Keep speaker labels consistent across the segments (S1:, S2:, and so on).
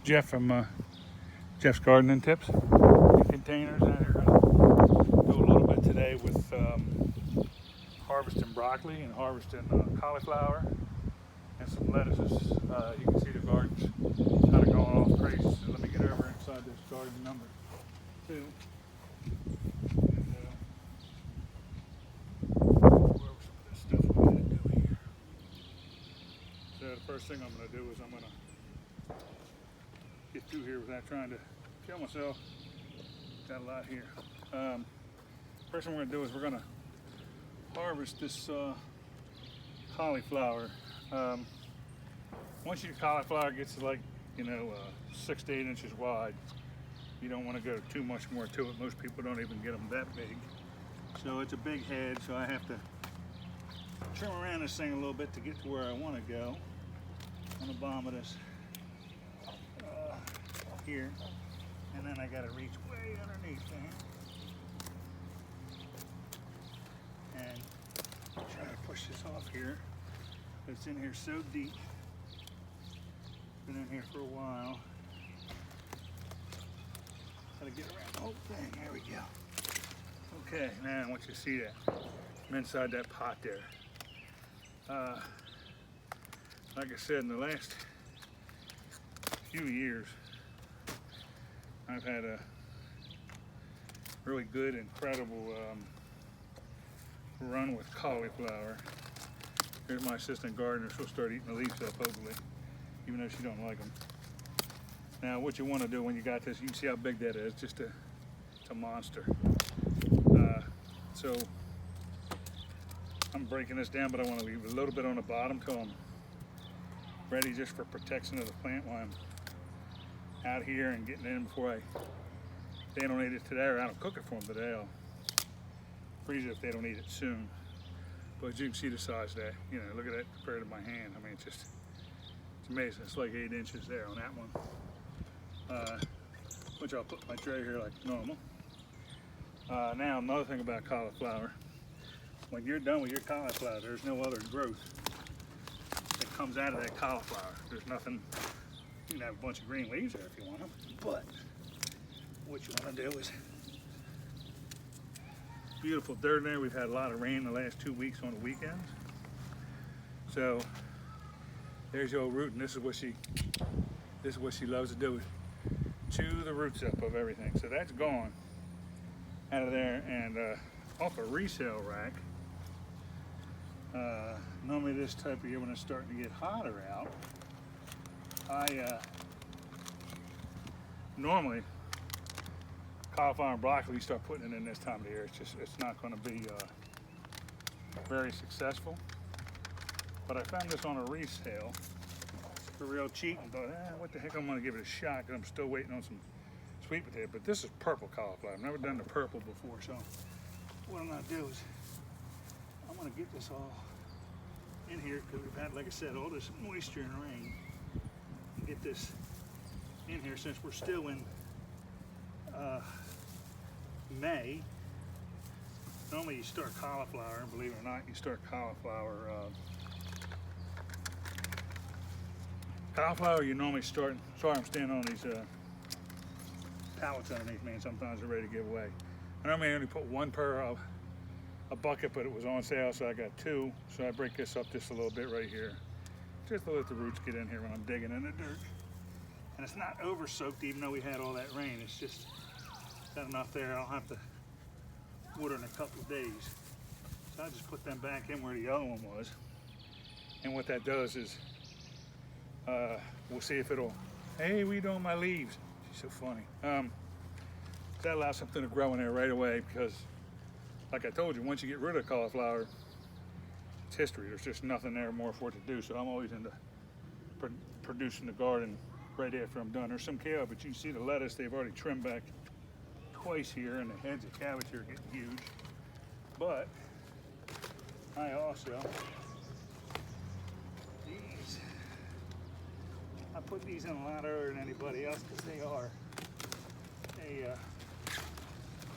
S1: Jeff from Jeff's Gardening Tips and Containers. And we're going to do a little bit today with harvesting broccoli and harvesting cauliflower and some lettuces. You can see the garden's kind of going off crazy. So let me get over inside this garden number 2. The first thing I'm going to do is I'm going to get through here without trying to kill myself. Got a lot here. First thing we're going to do is we're going to harvest this cauliflower. Once your cauliflower gets to 6 to 8 inches wide, you don't want to go too much more to it. Most people don't even get them that big. So it's a big head, so I have to trim around this thing a little bit to get to where I want to go. On the bottom of this here, and then I got to reach way underneath there and try to push this off here. It's in here so deep. Been in here for a while. Got to get around the whole thing. There we go. Okay, now I want you to see that. I'm inside that pot there. Like I said, in the last few years, I've had a really good, incredible run with cauliflower. Here's my assistant gardener. She'll start eating the leaves up, hopefully, even though she don't like them. Now, what you want to do when you got this, you can see how big that is. It's a monster. So I'm breaking this down, but I want to leave a little bit on the bottom till I'm ready just for protection of the plant while I'm out here and getting in before they don't eat it today, or I don't cook it for them today. I'll freeze it if they don't eat it soon. But you can see the size of that. Look at that compared to my hand. I mean, it's amazing. It's like 8 inches there on that one. Which I'll put in my tray here like normal. Now, another thing about cauliflower. When you're done with your cauliflower, there's no other growth that comes out of that cauliflower. There's nothing. You can have a bunch of green leaves there if you want them, but what you want to do is beautiful dirt in there. We've had a lot of rain the last 2 weeks on the weekends, so there's your old root, and this is what she loves to do, is chew the roots up of everything. So that's gone out of there, and off a resale rack. Normally this type of year when it's starting to get hotter out, normally cauliflower and broccoli, you start putting it in this time of the year. It's not going to be very successful. But I found this on a resale for real cheap and thought, what the heck, I'm going to give it a shot because I'm still waiting on some sweet potato. But this is purple cauliflower. I've never done the purple before, so what I'm going to do is I'm going to get this all in here because we've had, like I said, all this moisture and rain. Get this in here since we're still in May. Normally you start cauliflower, and believe it or not, you start cauliflower. Cauliflower you normally start, sorry I'm standing on these pallets underneath me and sometimes they're ready to give away. I normally only put 1 per a bucket, but it was on sale, so I got 2. So I break this up just a little bit right here, just to let the roots get in here when I'm digging in the dirt. And it's not over soaked, even though we had all that rain. It's just got enough there. I'll have to water in a couple of days. So I just put them back in where the other one was. And what that does is, we'll see if it'll, hey, what are you doing with my leaves? She's so funny. That allows something to grow in there right away because, like I told you, once you get rid of cauliflower, it's history. There's just nothing there more for it to do. So I'm always into producing the garden right after I'm done. There's some kale, but you can see the lettuce, they've already trimmed back twice here, and the heads of cabbage here are getting huge. But I also, I put these in a lot earlier than anybody else because they are a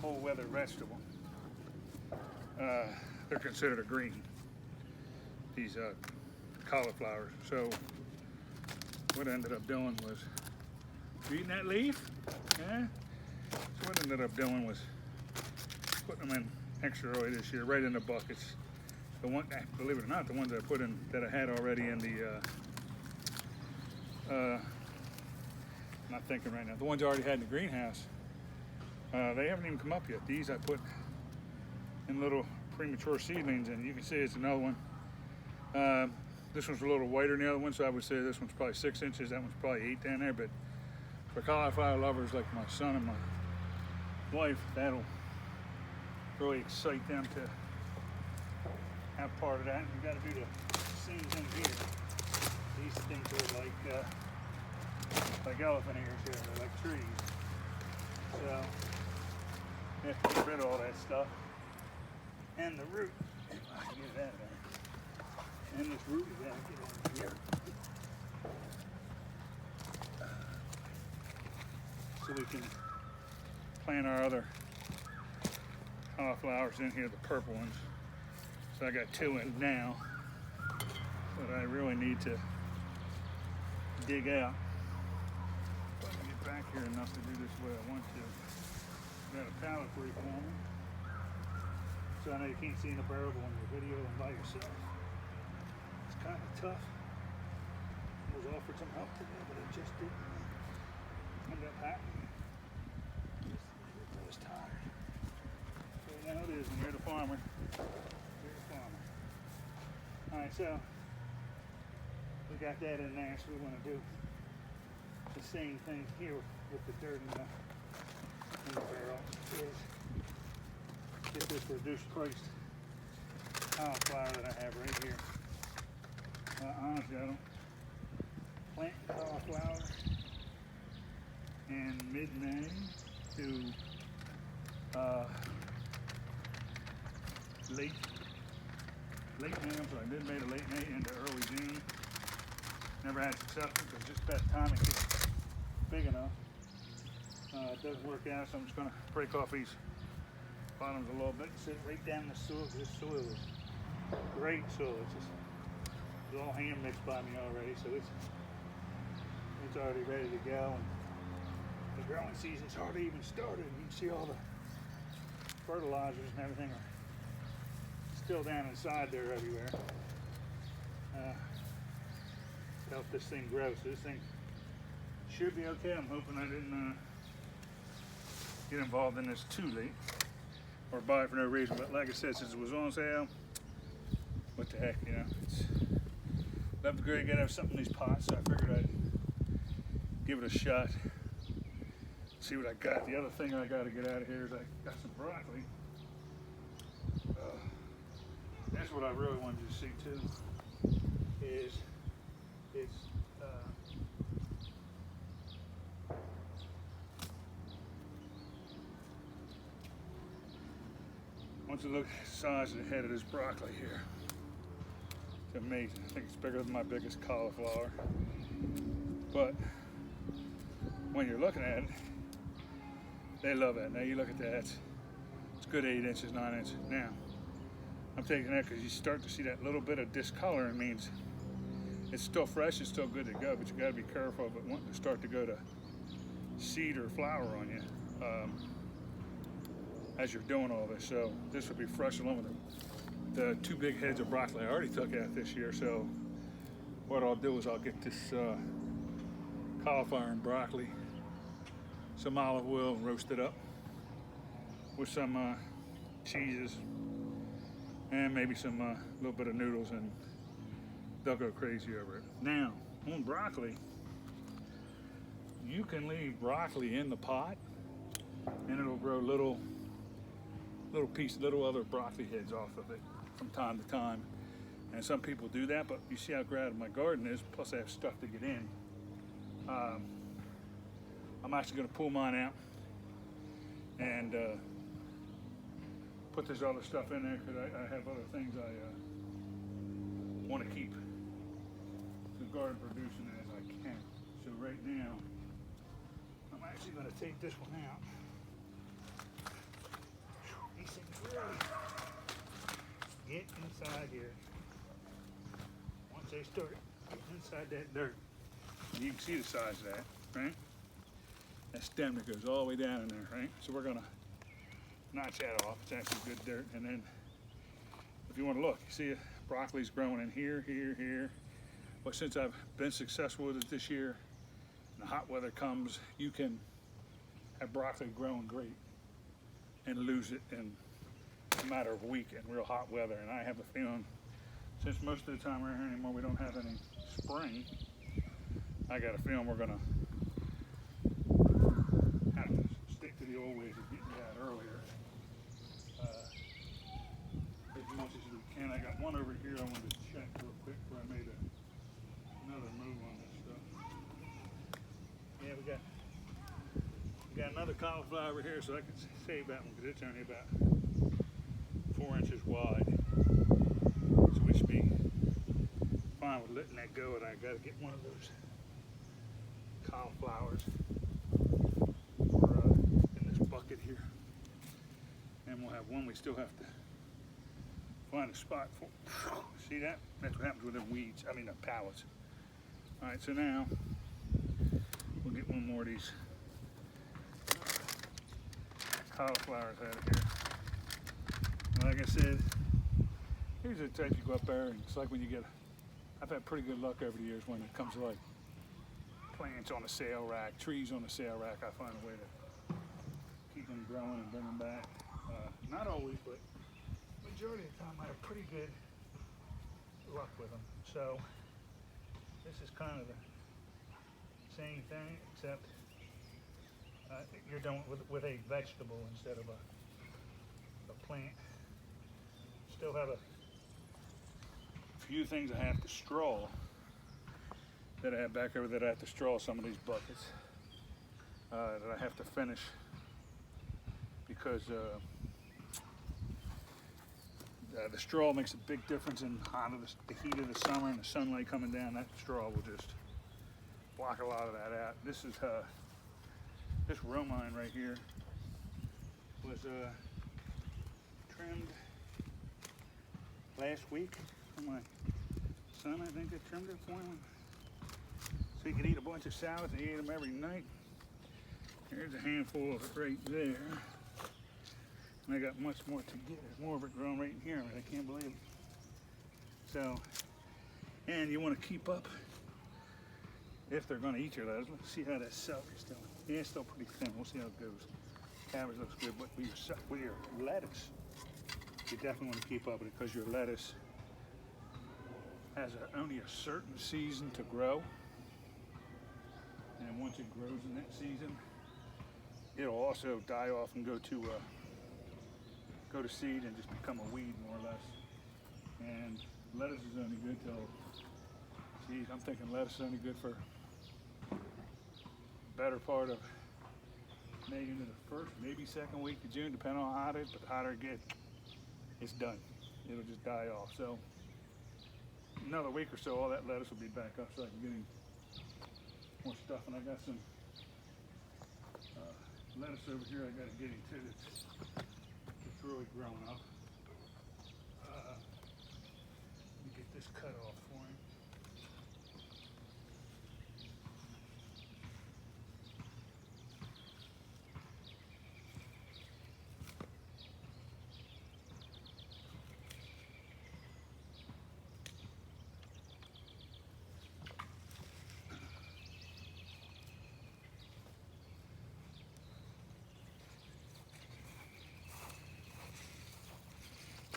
S1: cold weather vegetable. They're considered a green, these cauliflowers. So what I ended up doing was Eating that leaf? Yeah. So what I ended up doing was putting them in extra early this year, right in the buckets. The one, believe it or not, the ones I put in that I had already in the, not thinking right now, the ones I already had in the greenhouse, they haven't even come up yet. These I put in little premature seedlings, and you can see it's another one. This one's a little whiter than the other one, so I would say this one's probably 6 inches, that one's probably 8 down there, but for cauliflower lovers like my son and my wife, that'll really excite them to have part of that. And you got to do the seams in here. These things are like elephant ears here. They're like trees. So you have to get rid of all that stuff. And the root, if I can get it out of there. And this root is out of here. So we can plant our other cauliflowers in here, the purple ones. So I got 2 in now, but I really need to dig out. If I can get back here enough to do this the way I want to. Got a pallet for you, so I know you can't see in the barrel on your video and by yourself. It's kind of tough. I was offered some help today, but it just didn't end up happening. I was tired. So you know it is when you're the farmer. You're the farmer. Alright, so we got that in there, so we want to do the same thing here with the dirt in the barrel. Is get this reduced priced cauliflower that I have right here. Honestly, I don't plant cauliflower in mid-May to late May. I'm sorry, mid-May to late May into early June. Never had success because just that time it gets big enough. It doesn't work out, so I'm just going to break off these bottoms a little bit and sit right down the soil. This soil is great soil. It's all hand mixed by me already, so it's already ready to go. And the growing season's hardly even started. You can see all the fertilizers and everything are still down inside there everywhere. To help this thing grow. So this thing should be okay. I'm hoping I didn't get involved in this too late or buy it for no reason. But like I said, since it was on sale, what the heck, you know, it's love to get out something in these pots, so I figured I'd give it a shot, see what I got. The other thing I got to get out of here is I got some broccoli. That's what I really wanted you to see too, is it's once you look at the size of the head of this broccoli here, it's amazing. I think it's bigger than my biggest cauliflower. But when you're looking at it, they love it. Now you look at that, it's good 8 inches, 9 inches. Now, I'm taking that because you start to see that little bit of discoloring means it's still fresh, it's still good to go, but you got to be careful of it wanting to start to go to seed or flower on you as you're doing all this. So this would be fresh along with the 2 big heads of broccoli I already took out this year. So what I'll do is I'll get this cauliflower and broccoli, some olive oil, and roast it up with some cheeses and maybe some little bit of noodles, and they'll go crazy over it. Now, on broccoli, you can leave broccoli in the pot and it'll grow little other broccoli heads off of it from time to time. And some people do that, but you see how crowded my garden is, plus I have stuff to get in. I'm actually going to pull mine out and put this other stuff in there because I have other things I want to keep the garden producing as I can. So right now, I'm actually going to take this one out. These things really get inside here. Once they start getting inside that dirt, you can see the size of that, right? that stem that goes all the way down in there, right? So we're gonna notch that off. It's actually good dirt. And then if you want to look, you see broccoli's growing in here, here, here. But since I've been successful with it this year, and the hot weather comes, you can have broccoli growing great and lose it in a matter of a week in real hot weather. And I have a feeling, since most of the time around here anymore we don't have any spring, I got a feeling we're gonna kind of stick to the old ways of getting that earlier. As much as we can. I got one over here I wanted to check real quick before I made another move on this stuff. Yeah, we got another cauliflower over here, so I can save that one because it's only about 4 inches wide. So we should be fine with letting that go, and I got to get one of those cauliflowers in this bucket here. And we'll have one we still have to find a spot for. See that? That's what happens with the weeds, I mean the pallets. All right, so now we'll get one more of these cauliflowers out of here. And like I said, here's the type you go up there and it's like when you get, I've had pretty good luck over the years when it comes to like plants on a sale rack, trees on a sale rack. I find a way to keep them growing and bring them back. Not always, but majority of the time I have pretty good luck with them. So this is kind of the same thing, except you're doing it with a vegetable instead of a plant. Still have a few things I have to straw that I have back over that I have to straw some of these buckets that I have to finish because the straw makes a big difference in the heat of the summer and the sunlight coming down. That straw will just block a lot of that out. This is this romaine right here was trimmed last week for my son. I think they trimmed it for him so he could eat a bunch of salads. He ate them every night. Here's a handful of it right there. And I got much more to get. There's more of it growing right in here. I can't believe it. So, and you want to keep up if they're going to eat your lettuce. Let's see how that celery's doing. Yeah, it's still pretty thin. We'll see how it goes. Cabbage looks good, but with your lettuce, you definitely want to keep up with it because your lettuce has only a certain season to grow. And once it grows in that season, it'll also die off and go to seed and just become a weed more or less. And lettuce is only good till, geez, I'm thinking lettuce is only good for better part of May into the first, maybe second week of June, depending on how hot it is. But the hotter it gets, it's done. It'll just die off. So another week or so, all that lettuce will be back up, so I can get in more stuff. And I got some lettuce over here I got to get into. It's really grown up. Let me get this cut off for him.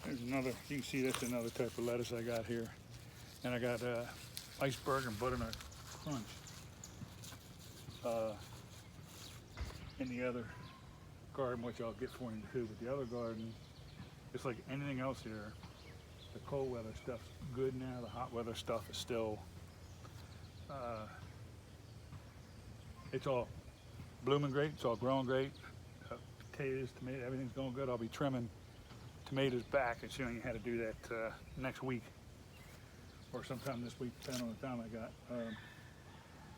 S1: There's another, you can see that's another type of lettuce I got here. And I got iceberg and butternut crunch in the other garden, which I'll get for you too. But the other garden, just like anything else here, the cold weather stuff's good now. The hot weather stuff is still, it's all blooming great. It's all growing great. Potatoes, tomatoes, everything's going good. I'll be trimming tomatoes back and showing you how to do that next week or sometime this week, depending on the time I got.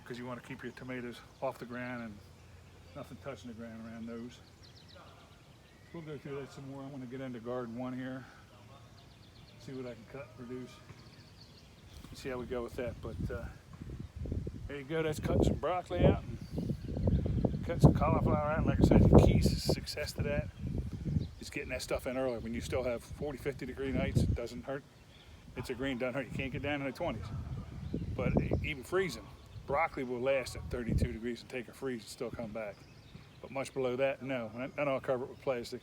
S1: Because you want to keep your tomatoes off the ground and nothing touching the ground around those. We'll go through that some more. I want to get into garden one here, see what I can cut and produce, and see how we go with that. But there you go. That's cutting some broccoli out and cut some cauliflower out. And like I said, the key to success to that is getting that stuff in early. When you still have 40, 50 degree nights, it doesn't hurt. It's a green, doesn't hurt. You can't get down in the 20s. But even freezing, broccoli will last at 32 degrees and take a freeze and still come back. But much below that, no. And I'll cover it with plastic.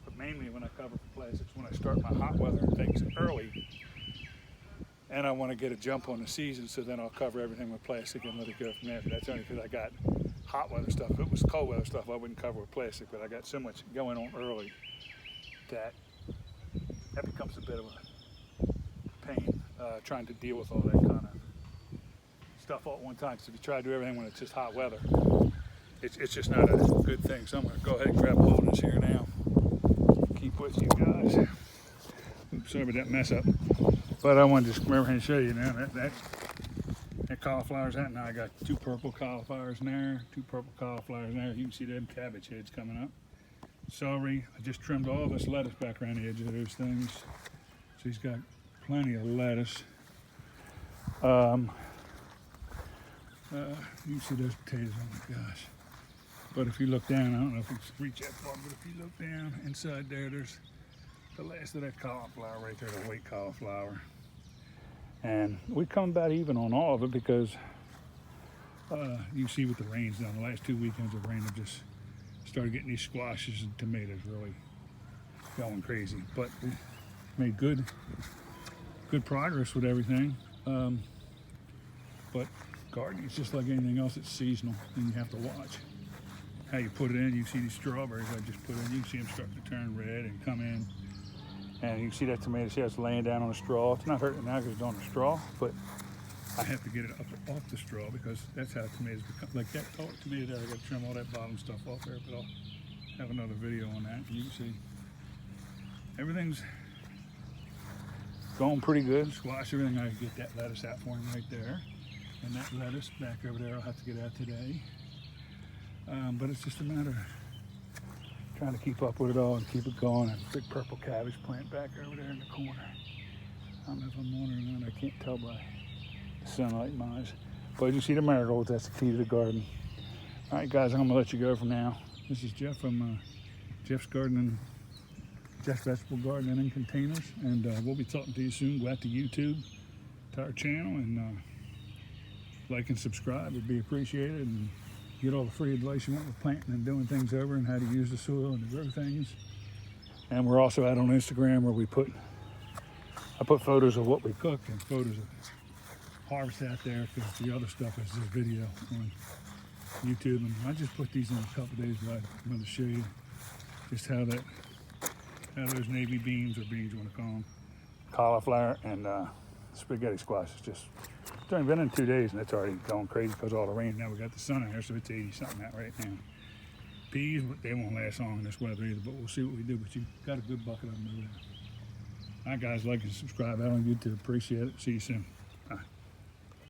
S1: But mainly when I cover it with plastics, when I start my hot weather things early, and I want to get a jump on the season, so then I'll cover everything with plastic and let it go from there. But that's only because I got hot weather stuff. If it was cold weather stuff, I wouldn't cover with plastic, but I got so much going on early that becomes a bit of a pain trying to deal with all that kind of stuff all at one time. So if you try to do everything when it's just hot weather, it's just not a good thing. So I'm going to go ahead and grab a hold of this here now. Keep with you guys. Oops, sorry about that mess up. But I wanted to just come over here and show you now that cauliflower's out. Now I got 2 purple cauliflowers in there, 2 purple cauliflowers in there. You can see them cabbage heads coming up. Celery, I just trimmed all this lettuce back around the edge of those things. So he's got plenty of lettuce. You can see those potatoes, oh my gosh. But if you look down, I don't know if you can reach that far, but if you look down inside there, there's the last of that cauliflower right there, the white cauliflower. And we come about even on all of it because you see with the rains down the last 2 weekends of rain have just started getting these squashes and tomatoes really going crazy. But we made good progress with everything. But gardening is just like anything else, it's seasonal, and you have to watch how you put it in. You see these strawberries I just put in, you can see them starting to turn red and come in. And you can see that tomato, see how it's laying down on a straw. It's not hurting now because it's on a straw, but I have to get it up off the straw because that's how tomatoes become. Like that tomato there, I got to trim all that bottom stuff off there, but I'll have another video on that. You can see everything's going pretty good. Squash, everything, I get that lettuce out for him right there. And that lettuce back over there, I'll have to get out today. But it's just a matter of trying to keep up with it all and keep it going. And big purple cabbage plant back over there in the corner. I don't know if I'm wandering around, I can't tell by the sunlight in my eyes. But you see the marigolds, that's the key to the garden. All right, guys, I'm gonna let you go for now. This is Jeff from Jeff's Vegetable Gardening in Containers. And we'll be talking to you soon. Go out to YouTube, to our channel, and like and subscribe would be appreciated. And get all the free advice you want with planting and doing things over and how to use the soil and to grow things. And we're also out on Instagram where I put photos of what we cook and photos of harvest out there, because the other stuff is this video on YouTube. And I just put these in a couple days, but I'm going to show you just how those navy beans, or beans you want to call them, cauliflower and spaghetti squash is just, it's only been in 2 days and it's already going crazy because of all the rain. Now we got the sun out here, so it's 80 something out right now. Peas, they won't last long in this weather either, but we'll see what we do. But you got a good bucket of them over there. All right, guys, like and subscribe out on YouTube. Appreciate it. See you soon.